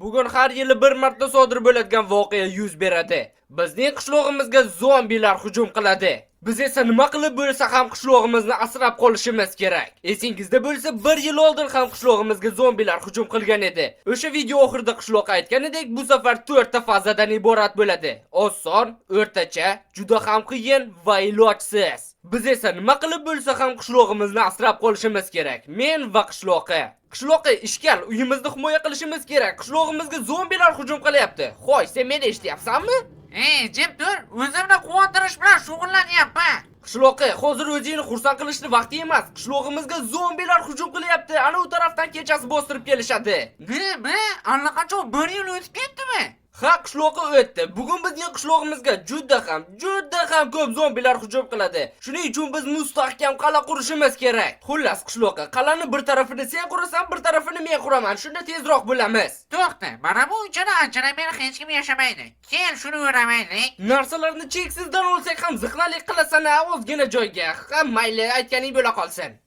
Bugun har yili bir marta sodir bo'ladigan voqea yuz beradi. Bizning qishlog'imizga zombilar hujum qiladi. Biz esa nima qilib bo'lsa ham qishlog'imizni asrab qolishimiz kerak. Esingizda bo'lsa, 1 yil oldin ham qishlog'imizga zombilar hujum qilgan edi. O'sha video oxirida qishloq aytganidek, bu safar 4 ta fazadan iborat bo'ladi. Oson, o'rtacha, juda ham qiyin va ilojsiz. Biz esa nima qilib bo'lsa ham qishlog'imizni asrab qolishimiz kerak. Men va qishloqi. Qishloqi ishkal, uyimizni himoya qilishimiz kerak. Qishlog'imizga zombilar hujum qilyapti. Xo'y, sen meni eshityapsanmi? Jim tur, o'zimni quvontirish bilan shug'ullanyapman. Qishloqi, hozir o'zingni xursand qilishni vaqti emas. Qishlog'imizga zombilar hujum qilyapti. Ana u tarafdan kechasi bostirib kelishadi. Nima? Allaqachon 1 yil o'tib ketdimi? Ha, qishloqi o'tdi. Bugun bizning qishlog'imizga juda ham ko'p zombilar hujum qiladi. Shuning uchun biz mustahkam qal'a qurishimiz kerak. Xullas, qishloqi, qal'ani bir tarafini sen qurasan, bir tarafini men quraman. Shunda tezroq bo'lamiz. To'xta, mana bu uchada anchadan hech kim yashamaydi. Kel, shuni o'ramaylik. Narsalarni cheksizdan olsak ham ziqnalik qilasan, ozgina joyga. Ha, mayli, aytganing bo'la qolsin.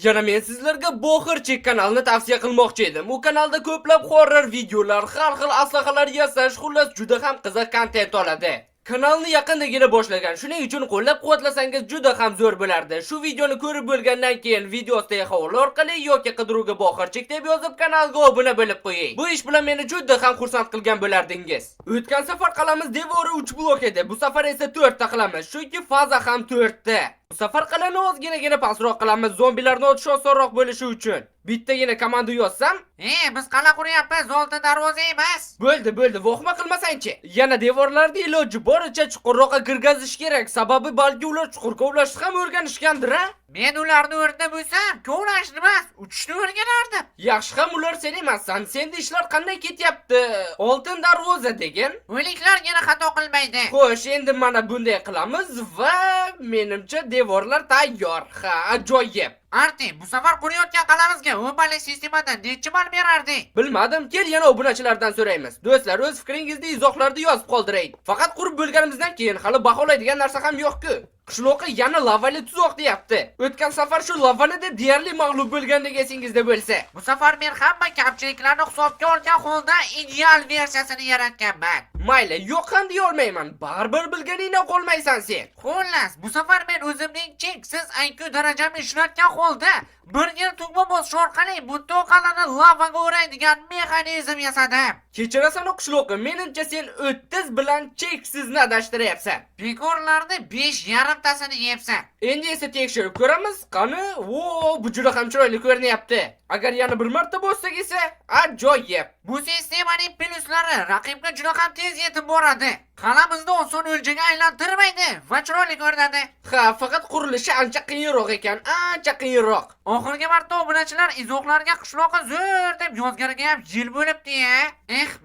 Yana men sizlarga Boxirchik kanalni tavsiya qilmoqchi edim. U kanalda ko'plab horror videolar, har xil aslahalar yasash, xullas juda ham qiziq kontent oladi. Kanalni yaqindagina boshlagan. Shuning uchun qo'llab-quvvatlasangiz juda ham zo'r bo'lardi. Shu videoni ko'rib bo'lgandan keyin video ostidagi havola orqali yoki qidiruvga Boxirchik deb yozib kanalga obuna bo'lib qo'ying. Bu ish bilan meni juda ham xursand qilgan bo'lardingiz. O'tgan safar qalamiz devori 3 blok edi. Bu safar esa 4 ta qilamiz. Chunki faza ham 4 ta. Bu safar qalani ozgina pastroq qilamiz, zombilarni otish osonroq bo'lishi uchun. Bittagina komanda yozsam, biz qal'a quryapmiz, olti darvoza emas. Bo'ldi, vohma qilmasang-chi. Yana devorlarni iloji boricha chuqurroqqa kirgazish kerak, sababi balki ular chuqur kovlashni ham o'rganishgandir, a? Men ularni o'rnida bo'lsam, kovlashni emas, uchishni o'rganardim. Yaxshi ham ular sen emassan. Senda ishlar qanday ketyapti? Oltin darvoza degin. O'liklar yana xato qilmaydi. Xo'sh, endi mana bunday qilamiz va menimcha devorlar tayyor. Ha, ajoyib. Arti, bu safar qurayotgan qal'amizga o'pali sistemadan necha ball berarding? Bilmadim, kel yana obunachilardan so'raymiz. Do'stlar, o'z fikringizni izohlarda yozib qoldiring. Faqat qurib bo'lganimizdan keyin hali baholaydigan narsa ham yo'q-ku. Qishloqi yana lavali tuzoq deyapti. O'tgan safar shu lavanida deyarli mag'lub bo'lgandek esingizda bo'lsa. Bu safar men hamma kamchiliklarni hisobga olgan holda ideal versiyasini yaratganman. Mayli, yo'q ham deya olmayman. Baribir bilganingdan qolmaysan sen. Xullas, bu safar men o'zimning cheksiz IQ darajamni ishlatgan holda 1 yil tugma bosish orqali bu to'qalani lavaga o'raydigan mexanizm yasadim. Kechirasan qishloqi, menimcha sen 30 bilan cheksizni adashtiryapsan. Bekorlarni 5,5 tasini yebsan. Endi esa tekshirib ko'ramiz. Qani? Bu juda ham chiroyli ko'rinyapti. Agar yana bir marta bossak esa, ajoyib. Bu sistemaning pluslari raqibga juda ham tez yetib boradi. Qal'amizni oson o'ljaga aylantirmaydi va chiroyli ko'rinadi. Ha, faqat qurilishi ancha qiyinroq ekan, ancha qiyinroq. Oxirgi marta obunachilar izohlarga qishloqqa zo'r deb yozganiga ham yil bo'libdi-ya.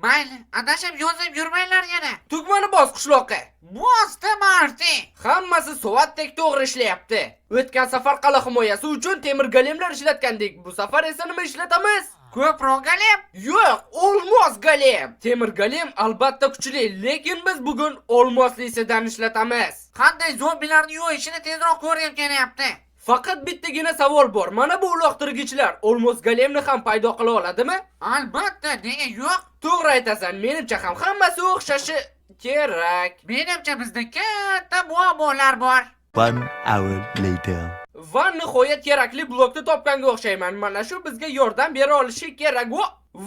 Mayli, adashib yozib yurmanglar yana. Tugmani bos qishloqqa. Bosdim Arti. Hammasi soatdek to'g'ri ishlayapti. O'tgan safar qal'a himoyasi uchun temir golemlar ishlatgandik. Bu safar esa nima ishlatamiz? Ko'proq golem? Yo'q, olmos golem. Temir golem albatta kuchli, lekin biz bugun olmoslisidan ishlatamiz. Qanday zombilarni yo'yishini tezroq ko'rib kelyapti. Faqat bittagina savol bor. Mana bu uloqtirgichlar olmos golemni ham paydo qila oladimi? Albatta, nega yo'q? To'g'ri aytasan, menimcha ham hammasi o'xshashi kerak. Menimcha bizda katta muammolar bor. 1 hour later. Va nihoyat kerakli blokni topganga o'xshayman. Mana shu bizga yordam bera olishi kerak.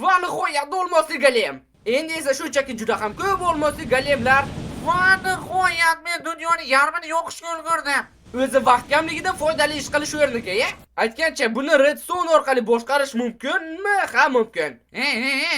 Va nihoyat olmosli golem. Endi esa shunchaki juda ham ko'p olmosli golemlar. Va nihoyat men dunyoning yarmini yo'qishga ulgurdim. O'zi vaqt kamligida foydali ish qilish o'rniga, aytgancha buni redstone orqali boshqarish mumkinmi? Ha, mumkin.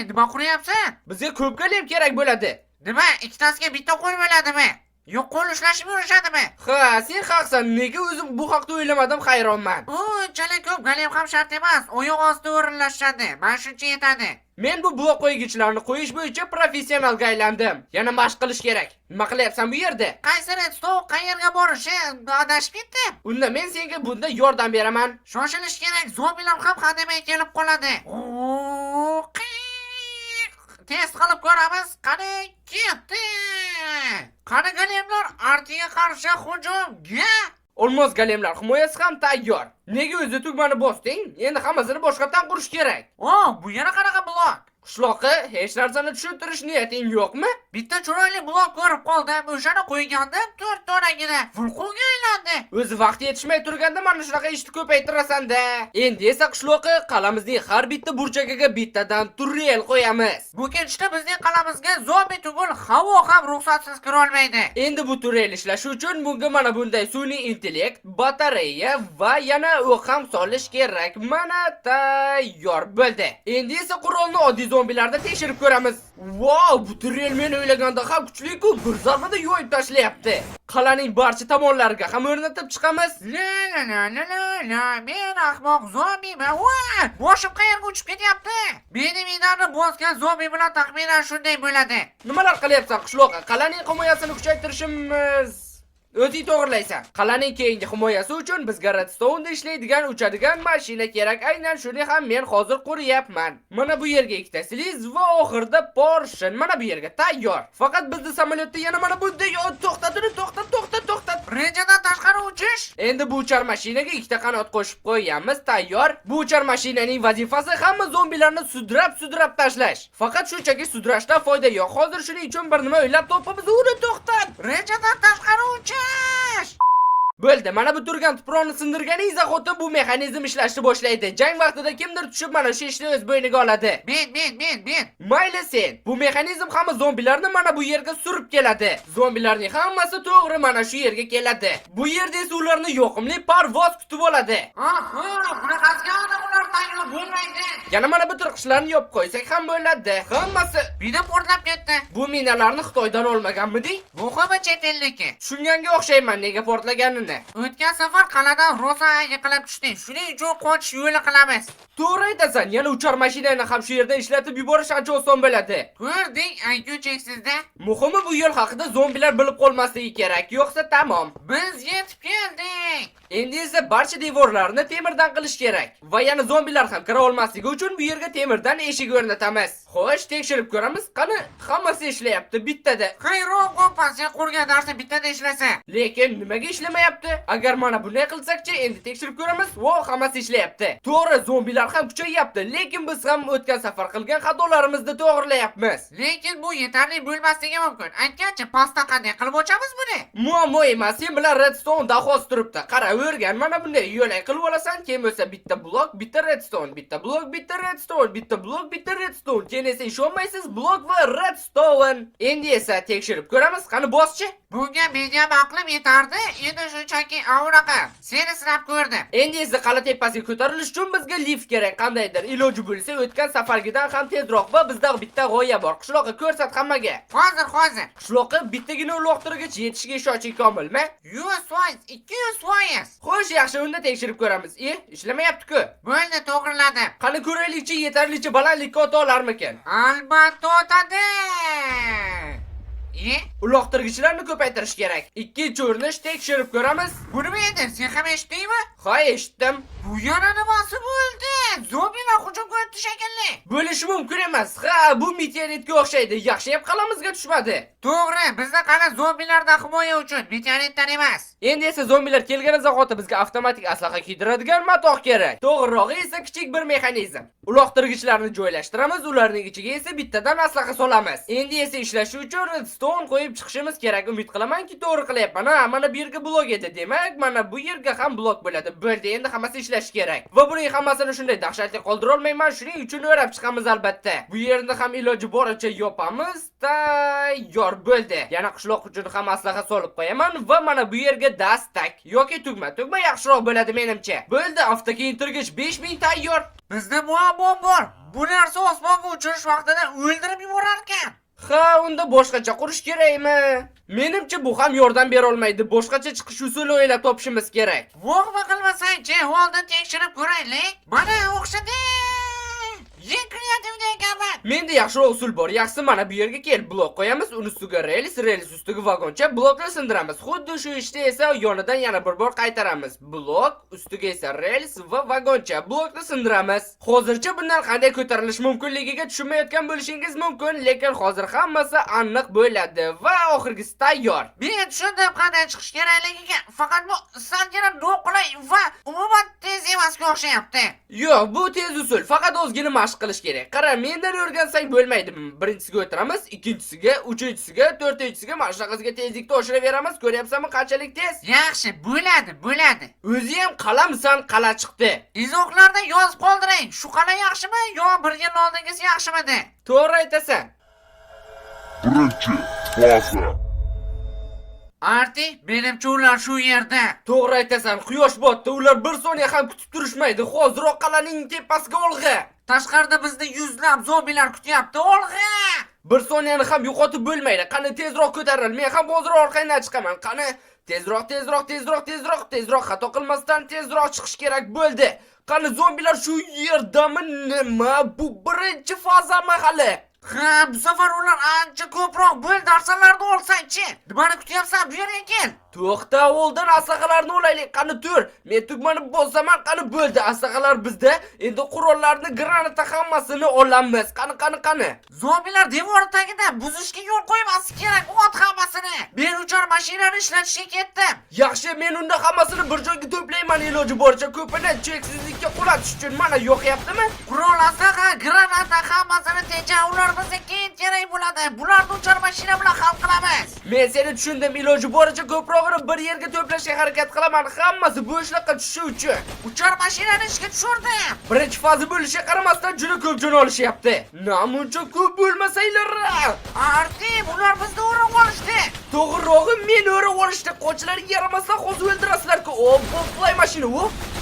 Nima quryapsan? Bizga ko'p golem kerak bo'ladi. Nima, ikkitasiga bitta qo'l bo'ladimi? Yo'q, qo'l ushlashib yurishadimi? Ha, sen haqsan. Nega o'zim bu haqda o'ylamadim, hayronman. Unchalik ko'p golem ham shart emas. Oyoq ostida o'rinlashadi. Mana shuncha yetadi. Men bu blok qo'ygichlarni qo'yish bo'yicha professionalga aylandim. Yana mashq qilish kerak. Nima qilyapsan bu yerda? Qaysi redstone qayerga borishi adashib ketdi. Unda men senga bunda yordam beraman. Shoshilish kerak. Zombilar ham hademay kelib qoladi. Test qilib ko'ramiz. Qani ketdi. Qani golemlar Artiga qarshi hujumga. Olmos golemlar himoyasi ham tayyor. Nega o'zi tugmani bosding? Endi hammasini boshqatdan qurish kerak. Bu yana qanaqa blok? Qishloqqa hech narsani tushuntirish niyating yo'qmi? Bitta chiroyli blok ko'rib qoldim. O'shani qo'ygandim, 4 donagina vulqonga aylandi. O'zi vaqti yetishmay turganda mana shunaqa ishni ko'paytirasan-da. Endi esa qishloqqa qalamizning har bitta burchagiga bittadan turrel qo'yamiz. Bu ketishda bizning qalamizga zombi tugul havo ham ruxsatsiz kira olmaydi. Endi bu turrel ishlashi uchun bunga mana bunday sun'iy intellekt, batareya va yana o'q ham solish kerak. Mana tayyor bo'ldi. Endi esa qurolni oddiy zombilarda tekshirib ko'ramiz. Wow, bu turrel men o'ylaganda ham kuchli-ku, bir zarbada yo'yib tashlayapti. Qal'aning barcha tomonlariga ham o'rnatib chiqamiz. La, men ahmoq zombiman. Boshim qayerga uchib ketyapti? Meni minamni bosgan zombi bilan taxminan shunday bo'ladi. Nimalar qilyapsan qishloqqa? Qal'aning himoyasini kuchaytirishimiz o'zing to'g'rilaysan. Qal'aning keyingi himoyasi uchun bizga redstone'da ishlaydigan uchadigan mashina kerak. Aynan shuni ham men hozir quryapman. Mana bu yerga ikkita sliz va oxirida porshin. Mana bu yerga tayyor. Faqat bizni samolyotda yana mana bunday to'xtat. Rejadan tashqari uchish. Endi bu uchar mashinaga ikkita qanot qo'shib qo'yamiz, tayyor. Bu uchar mashinaning vazifasi hamma zombilarni sudrab tashlash. Faqat shunchaki sudrashdan foyda yo'q. Hozir shuning uchun bir nima o'ylab topamiz. Uni to'xtat. Rejadan tashqari uchish. Bo'ldi, mana bu turgan tuproqni sindirganing zahoti bu mexanizm ishlashni boshlaydi. Jang vaqtida kimdir tushib mana shu ishni o'z bo'yniga oladi. Men. Mayli sen. Bu mexanizm hamma zombilarni mana bu yerga surib keladi. Zombilarning hammasi to'g'ri mana shu yerga keladi. Bu yerda esa ularni yoqimli parvoz kutib oladi. Bunaqasiga ular tayyor bo'lmaydi. Yana mana bu tirqishlarni yopib qo'ysak ham bo'ladi. Hammasi Mina portlab ketdi. bu minalarni Xitoydan olmaganmiding? Bu ham chet elniki. Tushunganga o'xshayman nega portlaganini. O'tgan safar qal'adan rosa yiqilib tushdik. Shuning uchun qochish yo'li qilamiz. To'g'ri aytasan, yana uchar mashinani ham shu yerdan ishlatib yuborish ancha oson bo'ladi. Ko'rding, IQ cheksizda. Muhimi bu yo'l haqida zombilar bilib qolmasligi kerak, yo'qsa tamom. Biz yetib keldik. Endi esa barcha devorlarni temirdan qilish kerak. Va yana zombilar ham kira olmasligi uchun bu yerga temirdan eshik o'rnatamiz. Xo'sh, tekshirib ko'ramiz. Qani, hammasi ishlayapti bittada. Xayron kompas sen qurgan narsa bittada ishlasa. Lekin nimaga ishlamayapti? Agar mana bunday qilsak-chi, endi tekshirib ko'ramiz. Vo, hammasi ishlayapti. To'g'ri, zombilar ham kuchayyapti, lekin biz ham o'tgan safar qilgan xatolarimizni to'g'rilayapmiz. Lekin bu yetarli bo'lmasligi mumkin. Aytgancha, pastdan qanday qilib ochamiz buni? Muammo emas, sen bilan redstone dahosi turibdi. Qara, o'rgan, mana bunday yo'lak qilib olasan, keyin bo'lsa bitta blok, bitta redstone, bitta blok, bitta redstone, bitta blok, bitta redstone. Keyin esa ishonmaysiz, blok va redstone. Endi esa tekshirib ko'ramiz. Qani boschi? Bunga mening aqlim yetardi. Endi shunchaki avraqa. Seni sinab ko'rdim. Endi esa qala tepasiga ko'tarilish uchun bizga lift kerak. Qandaydir iloji bo'lsa, o'tgan safargidan ham tezroq va bizda bitta g'oya bor. Qishloqqa ko'rsat hammaga. Hozir. Qishloqqa bittagina uloqtirgich yetishiga ishonching komilmi? 100%, 200%. Xo'sh, yaxshi, unda tekshirib ko'ramiz. Ishlamayapti-ku. Bo'ldi, to'g'riladim. Qani ko'raylikchi, yetarlicha balandlikka o'ta olarmikan? Albatta o'tadi. Uloqtirgichlarni ko'paytirish kerak. Ikkinchi urinish tekshirib ko'ramiz. Bu nima endi? Sen ham eshitdingmi? Ha, eshitdim. Bu yana nimasi bo'ldi? Zombilar hujum qilibdi shekilli. Bo'lishi mumkin emas. Ha, bu meteoritga o'xshaydi. Yaxshiyam qalamizga tushmadi. To'g'ri, bizda qana zombilardan himoya uchun, meteoritdan emas. Endi esa zombilar kelgan zahoti bizga avtomatik aslaha kiydiradigan matoh kerak. To'g'rirog'i esa kichik bir mexanizm. Uloqtirgichlarni joylashtiramiz, ularning ichiga esa bittadan aslaha solamiz. Endi esa ishlashi uchun redstone qo'yib chiqishimiz kerak. Umid qilamanki, to'g'ri qilyapman. Ha, mana bu yerga blok edi, demak, mana bu yerga ham blok bo'ladi. Bo'ldi, endi hammasi ishlashi kerak. Va buning hammasini shunday dahshatli qoldira olmayman, shuning uchun o'rab chiqamiz albatta. Bu yerni ham iloji boricha yopamiz. Tayyor bo'ldi. Yana qishloq uchun ham aslaha solib qo'yaman va mana bu yerga dastak yoki tugma yaxshiroq bo'ladi menimcha. Bo'ldi, avtokiyintirgich 5000 tayyor. Bizda muammo bor. Bu narsa osmonga uchirish vaqtida o'ldirib yuborar ekan. Ha, unda boshqacha qurish kerakmi? Menimcha bu ham yordam bera olmaydi. Boshqacha chiqish usuli o'ylab topishimiz kerak. Voqma qilmasang-chi, oldin tekshirib ko'raylik. Mana o'xshadi. Kreativda ekanman. Menda yaxshiroq usul bor. Yaxshisi mana bu yerga kel, blok qo'yamiz, uni ustiga rels ustiga vagoncha, blokni sindiramiz. Xuddi shu ishda esa yonidan yana bir bor qaytaramiz. Blok, ustiga esa rels va vagoncha, blokni sindiramiz. Hozircha bundan qanday ko'tarilish mumkinligiga tushunmayotgan bo'lishingiz mumkin, lekin hozir hammasi aniq bo'ladi va oxirgisi tayyor. Men tushundim qanday chiqish kerakligiga. Faqat bu salgina noqulay va umuman tez emasga o'xshayapti. Yo'q, bu tez usul. Faqat ozgina mashq mashq qilish kerak. Qara, mendan o'rgansang bo'lmaydimi? Birinchisiga o'tiramiz, ikkinchisiga, uchinchisiga, to'rtinchisiga mana shunaqasiga tezlikni oshiraveramiz. Ko'ryapsanmi qanchalik tez? Yaxshi, bo'ladi. O'zi ham qalamsan, qala chiqdi. Izohlarda yozib qoldiring. Shu qala yaxshimi yo bir yil oldingisi yaxshimi de? To'g'ri aytasan. Birinchi faza. Arti, menimcha ular shu yerda. To'g'ri aytasan. Quyosh botdi. Ular bir soniya ham kutib turishmaydi. Hoziroq qalaning tepasiga olg'a. Tashqarida bizni yuzlab zombilar kutyapti. Olg'a! Bir soniyani ham yo'qotib bo'lmaydi. Qani tezroq ko'tarilib. Men ham hozir orqangdan chiqaman. Qani tezroq. Xato qilmasdan tezroq chiqish kerak bo'ldi. Qani zombilar shu yerdami nima? Bu birinchi fazami hali. Ha, bu safar ular ancha ko'proq bo'ldi. Narsalarni olsang-chi. Nimani kutyapsan? Bu yerga kel. To'xta, oldin aslaqalarni olaylik. Qani tur. Men tugmani bosaman, qani bo'ldi. Aslaqalar bizda. Endi qurollarni, granata hammasini olamiz. Qani. Zombilar devor tagida buzishga yo'l qo'ymaslik kerak. Ot hammasini. Men uchar mashinani ishlatishga ketdim. Yaxshi, men unda hammasini bir joyga to'playman iloji boricha. Ko'pini cheksizlikka qulatish uchun mana yo'qyaptimi? Qurol aslaqa, granata hammasini teja ular bizga keyin kerak bo'ladi. Bularni uchar mashina bilan hal qilamiz. Men seni tushundim. Iloji boricha ko'prog'ini bir yerga to'plashga harakat qilaman. Hammasi bo'shliqqa tushishi uchun. Uchar mashinani ishga tushirdim. Birinchi faza bo'lishiga qaramasdan juda ko'p jon olishyapti. Namuncha ko'p bo'lmasanglar. Arti, bular bizni o'rab olishdi. To'g'rirog'i men o'rab olishdi. Qo'chlarga yaramasa hozir o'ldirasizlar-ku. Fly mashina.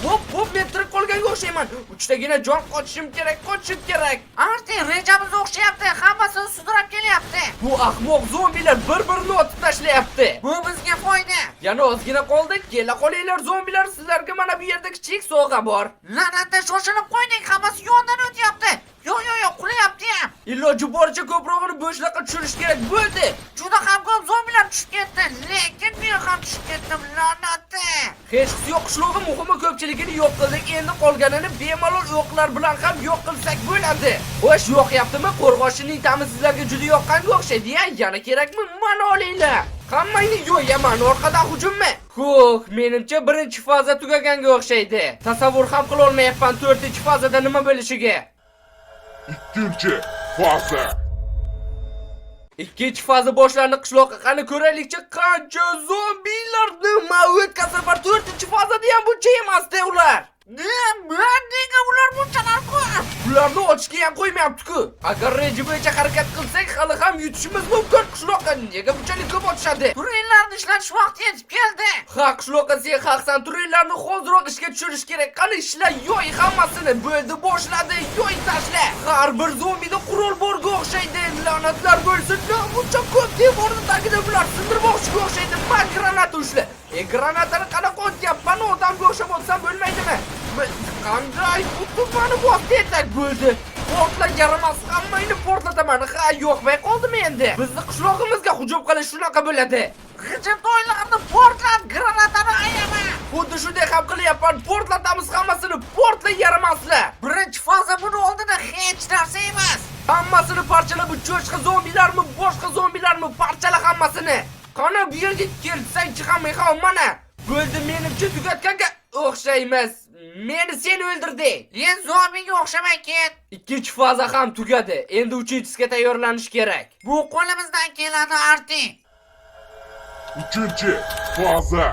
Hop, men tirik qolganga o'xshayman. Uchtagina jon qochishim kerak. Arti, rejamiz o'xshayapti. Hammasini sudrab kelyapti. Bu ahmoq zombilar bir-birini otib tashlayapti. Bu bizga foyda. Yana ozgina qoldi. Kela qolinglar zombilar, sizlarga mana bu yerda kichik sovg'a bor. La'natda shoshilib qo'ying, hammasi yondan o'tyapti. Yo'q, qulayapti ham. Iloji boricha ko'prog'ini bo'shliqqa tushirish kerak bo'ldi. Juda ham ko'p zombilar tushib ketdi, lekin men ham tushib ketdim, la'natda. Hech qisi yo'q qishlog'i muhimi ko'pchiligini yo'q qildik. Endi qolganini bemalol o'qlar bilan ham yo'q qilsak bo'ladi. Xo'sh, yo'qyaptimi? Qo'rg'oshining ta'mi sizlarga juda yoqqanga o'xshaydi-ya. Yana kerakmi? Mana olinglar. Hammangni yo'yaman, orqadan hujummi? Xo'p, menimcha birinchi faza tugaganga o'xshaydi. Tasavvur ham qila olmayapman 4-fazada nima bo'lishiga. Ikkinchi faza. Ikkinchi faza boshlanib qishloqqa qani ko'raylikchi qancha zombilar nima o'tkazib var 4-fazada ham buncha emasdi ular. Nega ular bunchalar ko'p? Bularni ochishga ham qo'ymayapti-ku. Agar reja bo'yicha harakat qilsak, hali ham yutishimiz mumkin qishloqqa. Nega bunchalik ko'p ochishadi? Turinglarni ishlatish vaqti yetib keldi. Ha, qishloqqa sen haqsan, turinglarni hoziroq ishga tushirish kerak. Qani ishlar, yo'y hammasini. Bo'ldi, boshladi, yo'y tashla. Har bir zombida qurol borga o'xshaydi. La'natlar bo'lsin. Buncha ko'p devorni tagida bular sindirmoqchiga o'xshaydi. Men granata ushla. Granatani qanaqa otyapman? Odamga o'xshab olsam bo'lmaydimi? Qanday butun vosita bo'ldi. Portlar yaramas, hammani portlataman. Ha, yo'qmay qoldimi endi? Bizni qishlog'imizga hujum qilish shunaqa bo'ladi. G'ijimtoylarni portlat, granatani ayama. Xuddi shunday ham qilyapman. Portlatamiz hammasini, portlay yaramaslar. Birinchi faza buni oldida hech narsa emas. Hammasini parchala, bu cho'chqa zombilarmi, boshqa zombilarmi, parchala hammasini. Qani bu yerga kelsang-chi ham mana. Bo'ldi, menimcha tugatganga o'xshaymiz. Meni sen o'ldirding. Endi zombiga o'xshamay ket. Ikkinchi faza ham tugadi. Endi uchinchisiga tayyorlanish kerak. Bu qo'limizdan keladi, Arti. Uchinchi faza.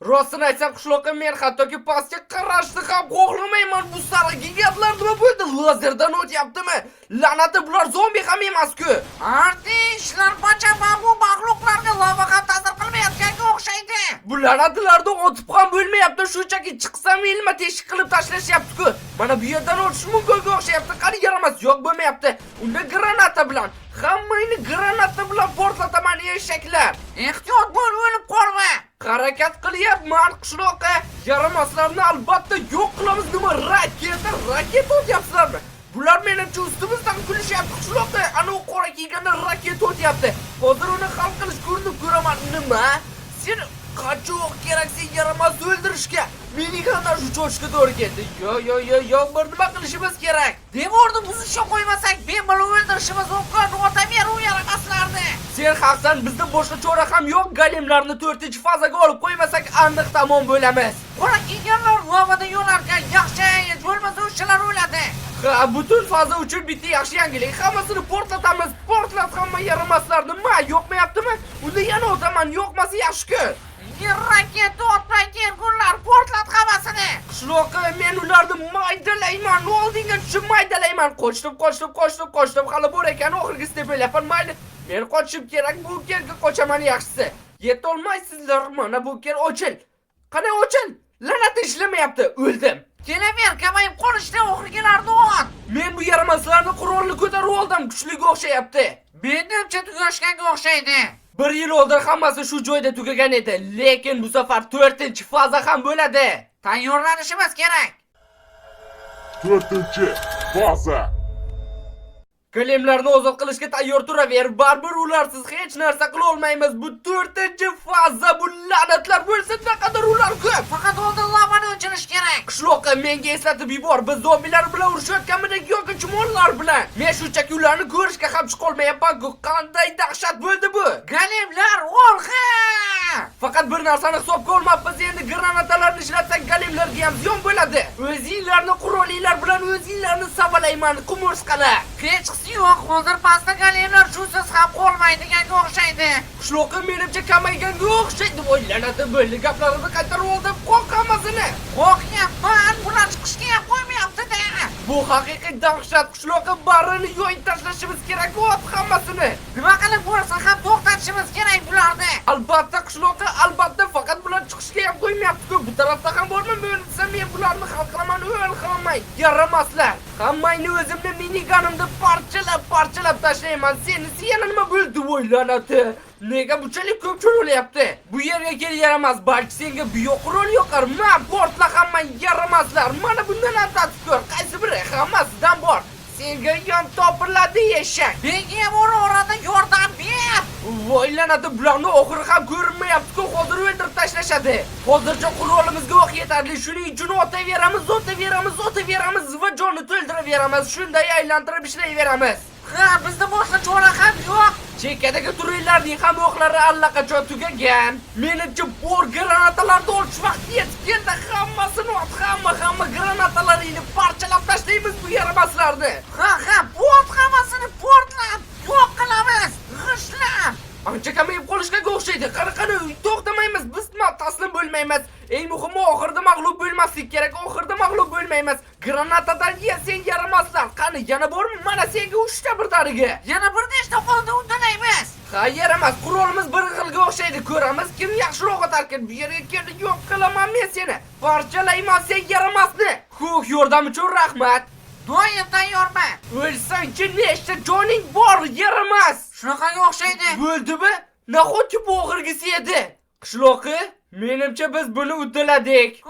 Rostini aytsam, qishloqqa men hattoki pastga qarashni ham xohlamayman. Bu saragi gaplar nima bo'ldi? Lazerdan o'tyaptimi? La'nati, bular zombi ham emas-ku. Arti, ishlar bacha bu maxluqlarga lava ham ta'sir qilmayotganga o'xshaydi. Bu la'natlarni otib ham bo'lmayapti. Shunchaki chiqsam ilma teshik qilib tashlashyapti-ku. Mana bu yerdan o'tish mumkinga o'xshayapti. Qani yaramas, yo'q bo'lmayapti. Unda granata bilan, hammani granata bilan portlataman eshaklar. Ehtiyot bo'l, o'lib qolma. Harakat qilyapman qishloqqa. Yaramaslarni albatta yo'q qilamiz. Nima raketa o'tyapsizlarmi? Bular menimcha ustimizdan kulishyapti qishloqqa. Ana u qora kiyganda raketa o'tyapti. Hozir uni hal qilish ko'rinib ko'raman. Nima? Sen qancha o'q kerak sen yaramas o'ldirishga? Mening ham shu cho'chqa to'g'ri keldi. Yo, bir nima qilishimiz kerak. Devorni buzishga qo'ymasak, bemalol o'ldirishimiz mumkin. Otaver u yaramaslarni. Sen haqsan, bizda boshqa chora ham yo'q. Golemlarni 4-fazaga olib qo'ymasak, aniq tamom bo'lamiz. Qora kiyganlar lavada yo'larkan yaxshi, bo'lmasa o'shalar o'ladi. Ha, butun faza uchun bitta yaxshi yangilik. Hammasini portlatamiz. Portlat hamma yaramaslarni. Ma, yoqmayaptimi? Unda yana o'taman. Yoqmasa yaxshi-ku. Raketa otmay kelgunlar, portlat hammasini. Qishloqqa men ularni maydalayman. Oldinga tushib maydalayman. Qochdim. Hali bor ekan, oxirgisi deb o'ylayapman. Mayli. Men qochishim kerak. Bu yerga qochaman yaxshisi. Yetolmaysizlar. Mana bu yer ochil. Qani ochil? La'nat ishlamayapti. O'ldim. Kelaver, kamayib qolishda oxirgilarni ot. Men bu yaramaslarni qurolni ko'tarib oldim. Kuchliga o'xshayapti. Menimcha tugashganga o'xshaydi. 1 yil oldin hammasi shu joyda tugagan edi, lekin bu safar 4-faza ham bo'ladi. Tayyorlanishimiz kerak. 4-faza. Golemlarni ozod qilishga tayyor turaver. Baribir ularsiz hech narsa qila olmaymiz. Bu 4-faza, bu la'natlar bo'lsa naqadar ular ko'p. Faqat oldin lavani o'chirish kerak. Qishloqqa menga eslatib yubor. Biz zombilar bilan urushayotganmidik yoki chumollar bilan. Men shunchaki ularni ko'rishga ham chiqolmayapman-ku. Qanday dahshat bo'ldi bu? Golemlar olg'a! Faqat bir narsani hisobga olmabmiz. Endi granatalarni ishlatsak golemlarga ham ziyon bo'ladi. O'zinglarni qurolinglar bilan o'zinglarni savalayman, qumursqalar. Hech yo'q, hozir pastda golemlar shusiz ham qolmaydiganga o'xshaydi. Qishloqqa menimcha kamayganga o'xshaydi. O'ylanadi bo'ldi. Gaplarimni qaytarib oldim. Qo'q hammasini. Qo'rqyapman, bular chiqishga ham qo'ymayapti-da. Bu haqiqiy dahshat. Qishloqqa barini yo'yib tashlashimiz kerak. Ot hammasini. Nima qilib bo'lsa ham to'xtatishimiz kerak bularni. Albatta qishloqqa, albatta, faqat bular chiqishga ham qo'ymayapti-ku. Bu tarafda ham bormi? Bo'lsa men bularni hal qilaman, o'l qilaman. Yaramaslar. Hammangni o'zimni miniganimda parchalab tashlayman. Senisi yana nima bo'ldi? O'ylanadi. Nega bunchalik ko'p cho'rilyapti? Bu yerga kel yaramas. Balki senga bioqurol yoqar. Ma, portla hamma yaramaslar. Mana bundan atatib ko'r. Qaysi biri hammasidan bor. Senga yon topiladi eshak. Menga ham orada yordam ber. O'ylanadi, bularni oxiri ham ko'rinmayapti-ku. Hozir o'ldirib tashlashadi. Hozircha qurolimizga o'q yetarli. Shuning uchun otaveramiz va jonni to'ldiraveramiz. Shunday aylantirib ishlayveramiz. Ha, bizda boshqa chora ham yo'q. Chekkadagi turistlarning ham o'qlari allaqachon tugagan. Menimcha bor granatalarni olish vaqti yetib keldi. Hammasini ot, hamma granatalarini parchalab tashlaymiz bu yaramaslarni. Ha, hammasini portlab yo'q qilamiz. G'ishlab. Ancha kamayib qolishga o'xshaydi. Qani, to'xtamaymiz. Biz taslim bo'lmaymiz. Eng muhimi oxirida mag'lub bo'lmaslik kerak. Oxirida mag'lub bo'lmaymiz. Granatadan yesang yaramaslar. Qani, yana bormi? Mana senga 3 ta birdaniga. Yana bir nechta qoldi, undalaymiz. Ha, yaramas. Qurolimiz bir xilga o'xshaydi. Ko'ramiz kim yaxshiroq otarkan. Bu yerga keldi, yo'q qilaman men seni. Parchalayman sen yaramasni. Xo'p, yordam uchun rahmat. Doim tayyorman. O'lsangchi nechta joning bor, yaramas. Shunaqaga o'xshaydi. Bo'ldimi? Nahotki bu oxirgisi edi? Qishloqi, menimcha biz buni uddaladik.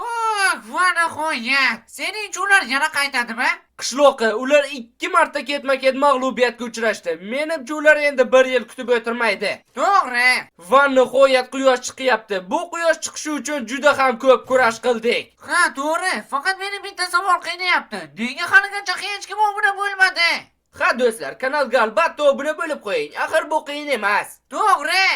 Va nihoyat. Seningcha ular yana qaytadimi? Qishloqi, ular 2 marta ketma-ket mag'lubiyatga uchrashdi. Menimcha ular endi 1 yil kutib o'tirmaydi. To'g'ri. Va nihoyat quyosh chiqyapti. Bu quyosh chiqishi uchun juda ham ko'p kurash qildik. Ha, to'g'ri. Faqat meni bitta savol qiynayapti. Nega haligacha hech kim obuna bo'lmadi? Ha do'stlar, kanalga albatta obuna bo'lib qo'ying. Axir bu qiyin emas. To'g'ri.